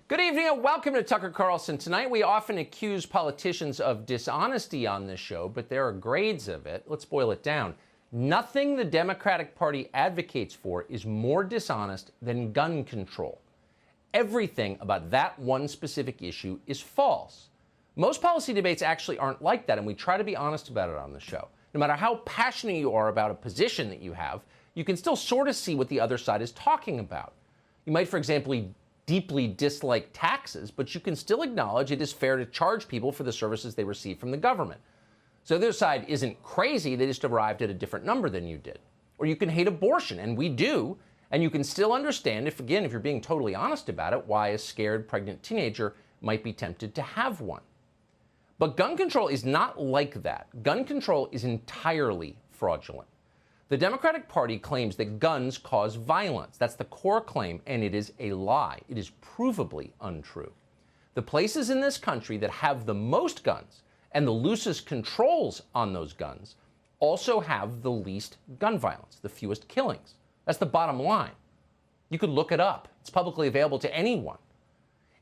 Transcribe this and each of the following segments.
Good evening and welcome to Tucker Carlson Tonight. We often accuse politicians of dishonesty on this show, but there are grades of it. Let's boil it down. Nothing the Democratic Party advocates for is more dishonest than gun control. Everything about that one specific issue is false. Most policy debates actually aren't like that, and we try to be honest about it on the show. No matter how passionate you are about a position that you have, you can still sort of see what the other side is talking about. You might, for example, deeply dislike taxes, but you can still acknowledge it is fair to charge people for the services they receive from the government. So the other side isn't crazy, they just arrived at a different number than you did. Or you can hate abortion, and we do, and you can still understand, if you're being totally honest about it, why a scared pregnant teenager might be tempted to have one. But gun control is not like that. Gun control is entirely fraudulent. The Democratic Party claims that guns cause violence. That's the core claim, and it is a lie. It is provably untrue. The places in this country that have the most guns and the loosest controls on those guns also have the least gun violence, the fewest killings. That's the bottom line. You could look it up. It's publicly available to anyone.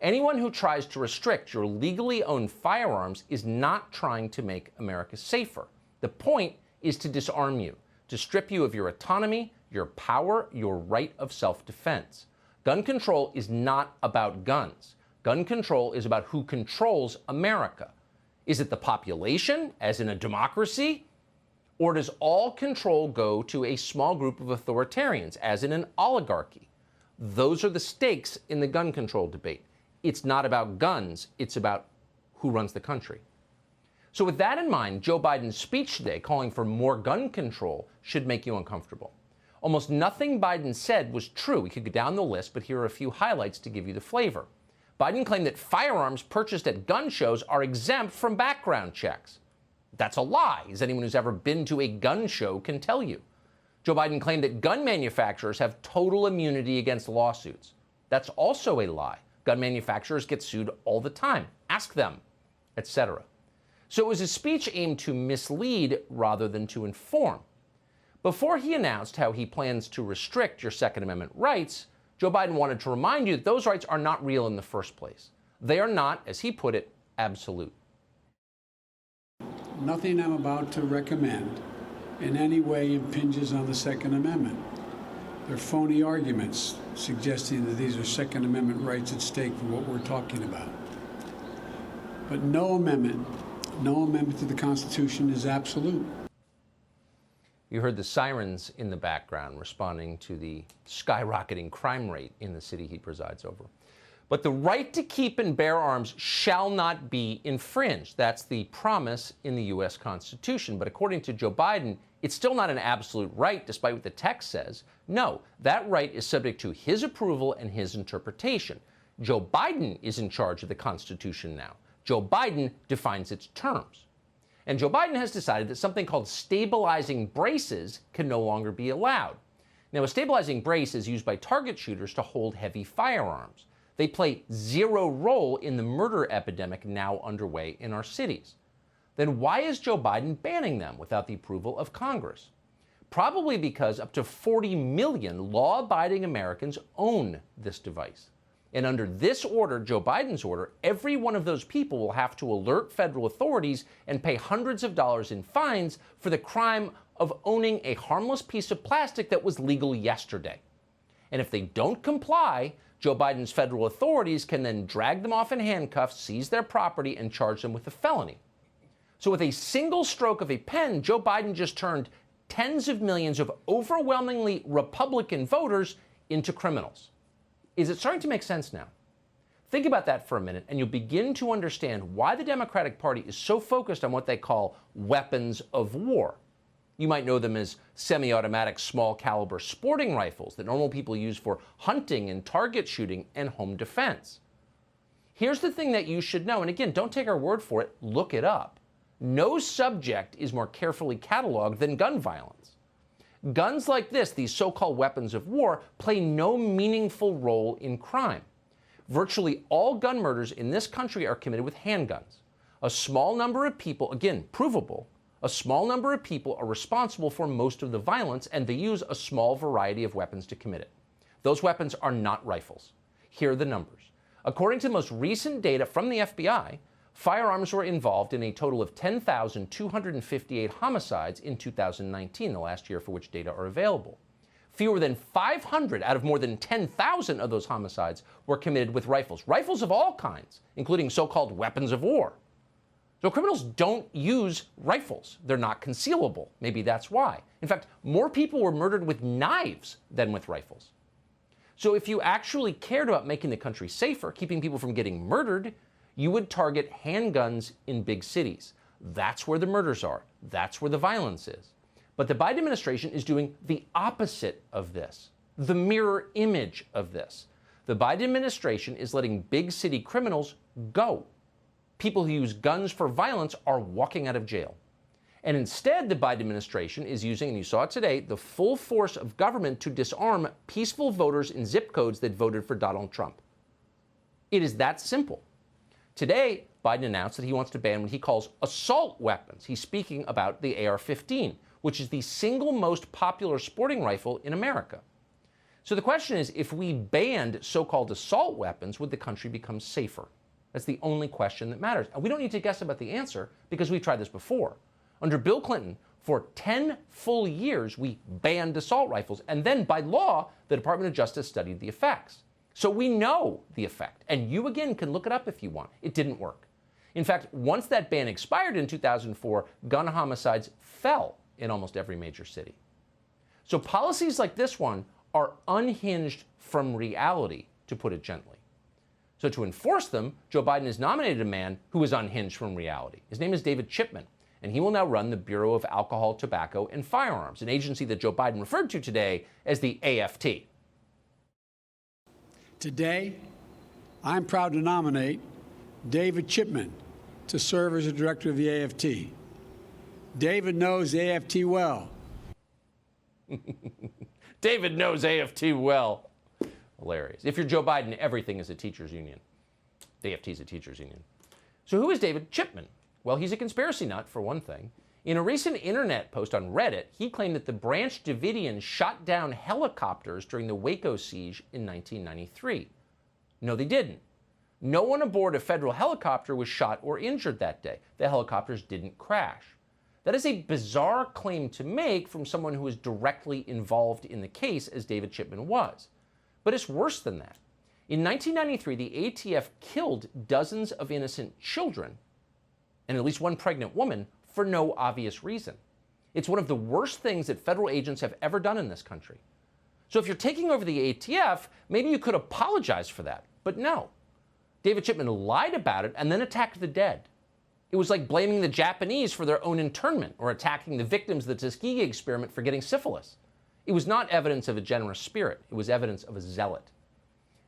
Anyone who tries to restrict your legally owned firearms is not trying to make America safer. The point is to disarm you, to strip you of your autonomy, your power, your right of self-defense. Gun control is not about guns. Gun control is about who controls America. Is it the population, as in a democracy? Or does all control go to a small group of authoritarians, as in an oligarchy? Those are the stakes in the gun control debate. It's not about guns, it's about who runs the country. So with that in mind, Joe Biden's speech today calling for more gun control should make you uncomfortable. Almost nothing Biden said was true. We could go down the list, but here are a few highlights to give you the flavor. Biden claimed that firearms purchased at gun shows are exempt from background checks. That's a lie, as anyone who's ever been to a gun show can tell you. Joe Biden claimed that gun manufacturers have total immunity against lawsuits. That's also a lie. Gun manufacturers get sued all the time. Ask them, etc. So it was a speech aimed to mislead rather than to inform. Before he announced how he plans to restrict your Second Amendment rights, Joe Biden wanted to remind you that those rights are not real in the first place. They are not, as he put it, absolute. Nothing I'm about to recommend in any way impinges on the Second Amendment. They're phony arguments suggesting that these are Second Amendment rights at stake for what we're talking about. But no amendment to the Constitution is absolute. You heard the sirens in the background responding to the skyrocketing crime rate in the city he presides over. But the right to keep and bear arms shall not be infringed. That's the promise in the U.S. Constitution. But according to Joe Biden, it's still not an absolute right, despite what the text says. No, that right is subject to his approval and his interpretation. Joe Biden is in charge of the Constitution now. Joe Biden defines its terms. And Joe Biden has decided that something called stabilizing braces can no longer be allowed. Now, a stabilizing brace is used by target shooters to hold heavy firearms. They play zero role in the murder epidemic now underway in our cities. Then why is Joe Biden banning them without the approval of Congress? Probably because up to 40 million law-abiding Americans own this device. And under this order, Joe Biden's order, every one of those people will have to alert federal authorities and pay hundreds of dollars in fines for the crime of owning a harmless piece of plastic that was legal yesterday. And if they don't comply, Joe Biden's federal authorities can then drag them off in handcuffs, seize their property, and charge them with a felony. So with a single stroke of a pen, Joe Biden just turned tens of millions of overwhelmingly Republican voters into criminals. Is it starting to make sense now? Think about that for a minute, and you'll begin to understand why the Democratic Party is so focused on what they call weapons of war. You might know them as semi-automatic small-caliber sporting rifles that normal people use for hunting and target shooting and home defense. Here's the thing that you should know, and again, don't take our word for it, look it up. No subject is more carefully cataloged than gun violence. Guns like this, these so-called weapons of war, play no meaningful role in crime. Virtually all gun murders in this country are committed with handguns. A small number of people, again, provable, a small number of people are responsible for most of the violence, and they use a small variety of weapons to commit it. Those weapons are not rifles. Here are the numbers. According to the most recent data from the FBI, firearms were involved in a total of 10,258 homicides in 2019, the last year for which data are available. Fewer than 500 out of more than 10,000 of those homicides were committed with rifles. Rifles of all kinds, including so-called weapons of war. So criminals don't use rifles. They're not concealable. Maybe that's why. In fact, more people were murdered with knives than with rifles. So if you actually cared about making the country safer, keeping people from getting murdered, you would target handguns in big cities. That's where the murders are. That's where the violence is. But the Biden administration is doing the opposite of this, the mirror image of this. The Biden administration is letting big city criminals go. People who use guns for violence are walking out of jail. And instead, the Biden administration is using, and you saw it today, the full force of government to disarm peaceful voters in zip codes that voted for Donald Trump. It is that simple. Today, Biden announced that he wants to ban what he calls assault weapons. He's speaking about the AR-15, which is the single most popular sporting rifle in America. So the question is, if we banned so-called assault weapons, would the country become safer? That's the only question that matters. And we don't need to guess about the answer because we've tried this before. Under Bill Clinton, for 10 full years, we banned assault rifles. And then by law, the Department of Justice studied the effects. So we know the effect. And you, again, can look it up if you want. It didn't work. In fact, once that ban expired in 2004, gun homicides fell in almost every major city. So policies like this one are unhinged from reality, to put it gently. So to enforce them, Joe Biden has nominated a man who is unhinged from reality. His name is David Chipman, and he will now run the Bureau of Alcohol, Tobacco, and Firearms, an agency that Joe Biden referred to today as the AFT. Today, I'm proud to nominate David Chipman to serve as the director of the AFT. David knows the AFT well. David knows AFT well. Hilarious. If you're Joe Biden, everything is a teachers' union. The AFT is a teachers' union. So who is David Chipman? Well, he's a conspiracy nut, for one thing. In a recent internet post on Reddit, he claimed that the Branch Davidians shot down helicopters during the Waco siege in 1993. No, they didn't. No one aboard a federal helicopter was shot or injured that day. The helicopters didn't crash. That is a bizarre claim to make from someone who is directly involved in the case, as David Chipman was. But it's worse than that. In 1993, the ATF killed dozens of innocent children and at least one pregnant woman for no obvious reason. It's one of the worst things that federal agents have ever done in this country. So if you're taking over the ATF, maybe you could apologize for that. But no. David Chipman lied about it and then attacked the dead. It was like blaming the Japanese for their own internment or attacking the victims of the Tuskegee experiment for getting syphilis. It was not evidence of a generous spirit. It was evidence of a zealot.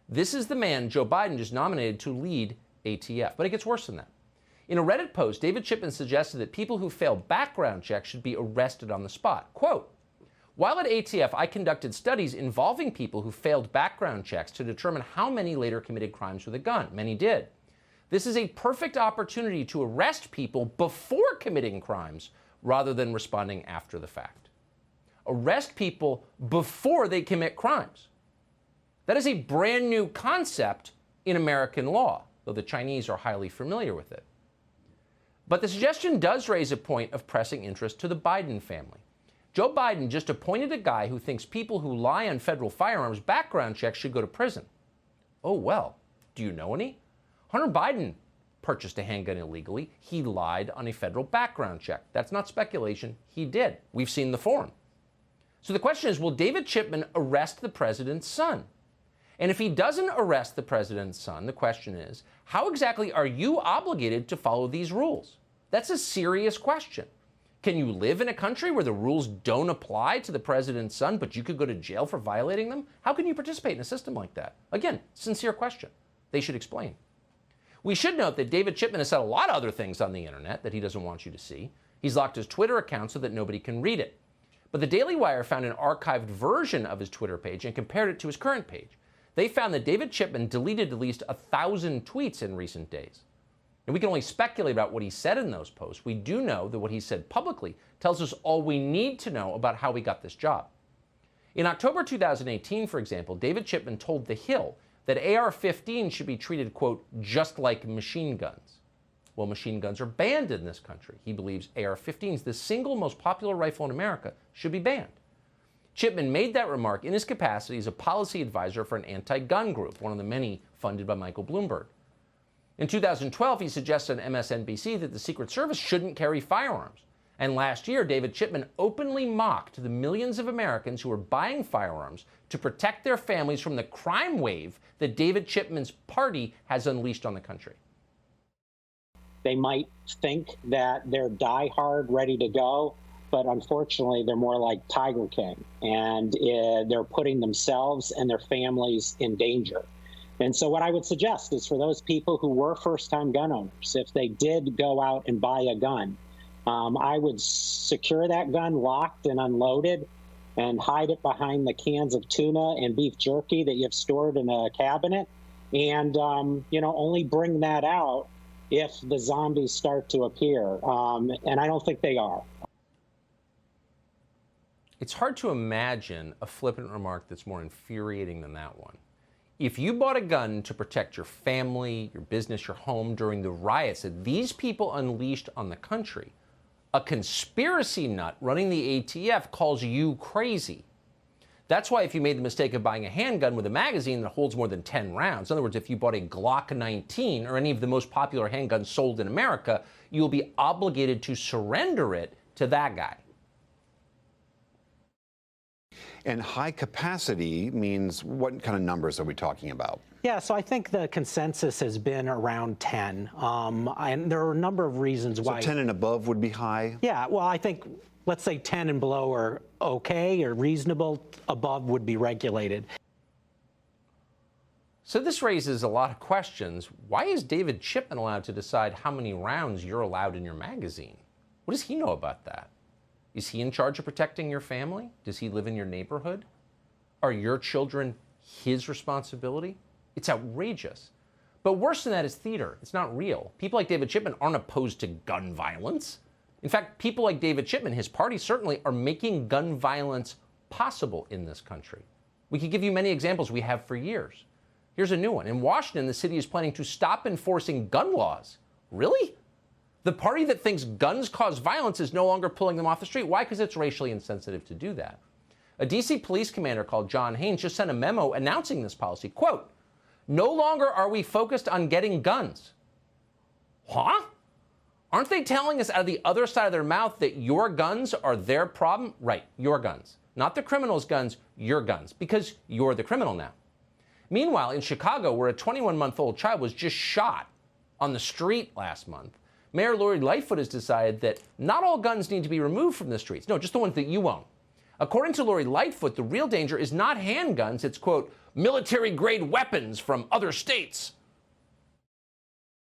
This is the man Joe Biden just nominated to lead ATF. But it gets worse than that. In a Reddit post, David Chipman suggested that people who fail background checks should be arrested on the spot. Quote, "While at ATF, I conducted studies involving people who failed background checks to determine how many later committed crimes with a gun. Many did. This is a perfect opportunity to arrest people before committing crimes rather than responding after the fact." Arrest people before they commit crimes. That is a brand new concept in American law, though the Chinese are highly familiar with it. But the suggestion does raise a point of pressing interest to the Biden family. Joe Biden just appointed a guy who thinks people who lie on federal firearms background checks should go to prison. Oh, well, do you know any? Hunter Biden purchased a handgun illegally. He lied on a federal background check. That's not speculation. He did. We've seen the form. So the question is, will David Chipman arrest the president's son? And if he doesn't arrest the president's son, the question is, how exactly are you obligated to follow these rules? That's a serious question. Can you live in a country where the rules don't apply to the president's son, but you could go to jail for violating them? How can you participate in a system like that? Again, sincere question. They should explain. We should note that David Chipman has said a lot of other things on the internet that he doesn't want you to see. He's locked his Twitter account so that nobody can read it. But the Daily Wire found an archived version of his Twitter page and compared it to his current page. They found that David Chipman deleted at least 1,000 tweets in recent days. And we can only speculate about what he said in those posts. We do know that what he said publicly tells us all we need to know about how he got this job. In October 2018, for example, David Chipman told The Hill that AR-15 should be treated, quote, just like machine guns. Well, machine guns are banned in this country. He believes AR-15s, the single most popular rifle in America, should be banned. Chipman made that remark in his capacity as a policy advisor for an anti-gun group, one of the many funded by Michael Bloomberg. In 2012, he suggested on MSNBC that the Secret Service shouldn't carry firearms. And last year, David Chipman openly mocked the millions of Americans who are buying firearms to protect their families from the crime wave that David Chipman's party has unleashed on the country. They might think that they're diehard, ready to go, but unfortunately, they're more like Tiger King, and they're putting themselves and their families in danger. And so what I would suggest is for those people who were first-time gun owners, if they did go out and buy a gun, I would secure that gun locked and unloaded and hide it behind the cans of tuna and beef jerky that you've stored in a cabinet, and only bring that out if the zombies start to appear. And I don't think they are. It's hard to imagine a flippant remark that's more infuriating than that one. If you bought a gun to protect your family, your business, your home during the riots that these people unleashed on the country, a conspiracy nut running the ATF calls you crazy. That's why if you made the mistake of buying a handgun with a magazine that holds more than 10 rounds, in other words, if you bought a Glock 19 or any of the most popular handguns sold in America, you'll be obligated to surrender it to that guy. And high capacity means what kind of numbers are we talking about? Yeah, so I think the consensus has been around 10. And there are a number of reasons why. So 10 and above would be high? Yeah, well, I think, let's say 10 and below are okay or reasonable. Above would be regulated. So this raises a lot of questions. Why is David Chipman allowed to decide how many rounds you're allowed in your magazine? What does he know about that? Is he in charge of protecting your family? Does he live in your neighborhood? Are your children his responsibility? It's outrageous. But worse than that is theater. It's not real. People like David Chipman aren't opposed to gun violence. In fact, people like David Chipman, his party certainly, are making gun violence possible in this country. We could give you many examples we have for years. Here's a new one. In Washington, the city is planning to stop enforcing gun laws. Really? The party that thinks guns cause violence is no longer pulling them off the street. Why? Because it's racially insensitive to do that. A D.C. police commander called John Haynes just sent a memo announcing this policy. Quote, "No longer are we focused on getting guns." Huh? Aren't they telling us out of the other side of their mouth that your guns are their problem? Right, your guns. Not the criminal's guns, your guns, because you're the criminal now. Meanwhile, in Chicago, where a 21-month-old child was just shot on the street last month, Mayor Lori Lightfoot has decided that not all guns need to be removed from the streets. No, just the ones that you own. According to Lori Lightfoot, the real danger is not handguns. It's, quote, military-grade weapons from other states.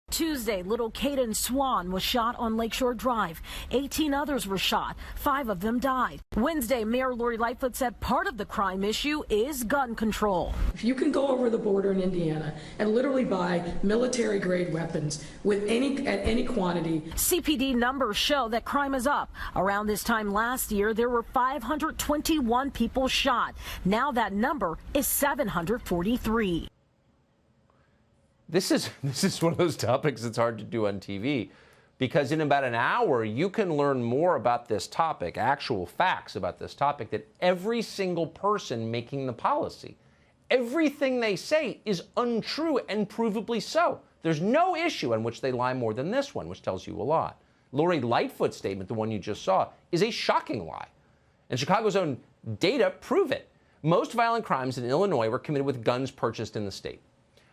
Tuesday, little Caden Swan was shot on Lakeshore Drive. 18 others were shot. 5 of them died. Wednesday, Mayor Lori Lightfoot said part of the crime issue is gun control. If you can go over the border in Indiana and literally buy military-grade weapons at any quantity. CPD numbers show that crime is up. Around this time last year, there were 521 people shot. Now that number is 743. This is one of those topics that's hard to do on TV, because in about an hour, you can learn more about this topic, actual facts about this topic, that every single person making the policy, everything they say is untrue and provably so. There's no issue on which they lie more than this one, which tells you a lot. Lori Lightfoot's statement, the one you just saw, is a shocking lie. And Chicago's own data prove it. Most violent crimes in Illinois were committed with guns purchased in the state.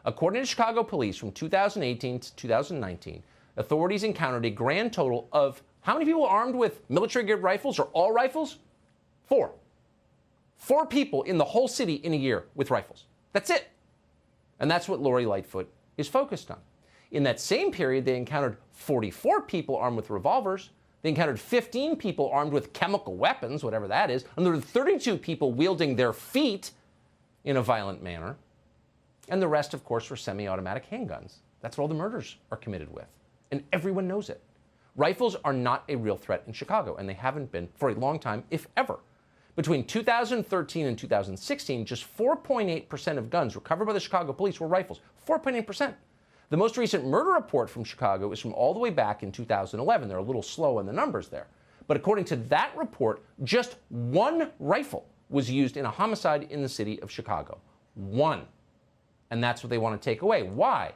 According to Chicago police, from 2018 to 2019, authorities encountered a grand total of how many people armed with military-grade rifles or all rifles? 4. 4 people in the whole city in a year with rifles. That's it. And that's what Lori Lightfoot is focused on. In that same period, they encountered 44 people armed with revolvers. They encountered 15 people armed with chemical weapons, whatever that is. And there were 32 people wielding their feet in a violent manner. And the rest, of course, were semi-automatic handguns. That's what all the murders are committed with. And everyone knows it. Rifles are not a real threat in Chicago, and they haven't been for a long time, if ever. Between 2013 and 2016, just 4.8% of guns recovered by the Chicago police were rifles. 4.8%. The most recent murder report from Chicago is from all the way back in 2011. They're a little slow in the numbers there. But according to that report, just one rifle was used in a homicide in the city of Chicago. One. And that's what they want to take away. Why?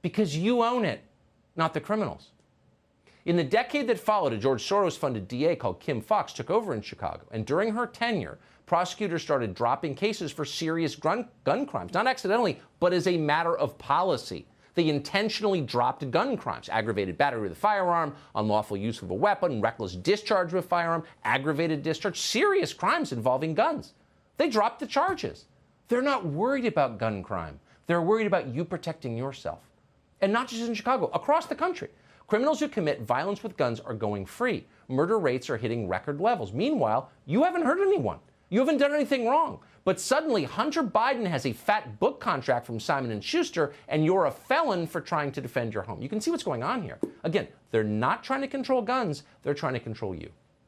Because you own it, not the criminals. In the decade that followed, a George Soros-funded DA called Kim Foxx took over in Chicago. And during her tenure, prosecutors started dropping cases for serious gun crimes, not accidentally, but as a matter of policy. They intentionally dropped gun crimes: aggravated battery with a firearm, unlawful use of a weapon, reckless discharge of a firearm, aggravated discharge, serious crimes involving guns. They dropped the charges. They're not worried about gun crime. They're worried about you protecting yourself. And not just in Chicago, across the country. Criminals who commit violence with guns are going free. Murder rates are hitting record levels. Meanwhile, you haven't hurt anyone. You haven't done anything wrong. But suddenly, Hunter Biden has a fat book contract from Simon & Schuster, and you're a felon for trying to defend your home. You can see what's going on here. Again, they're not trying to control guns. They're trying to control you.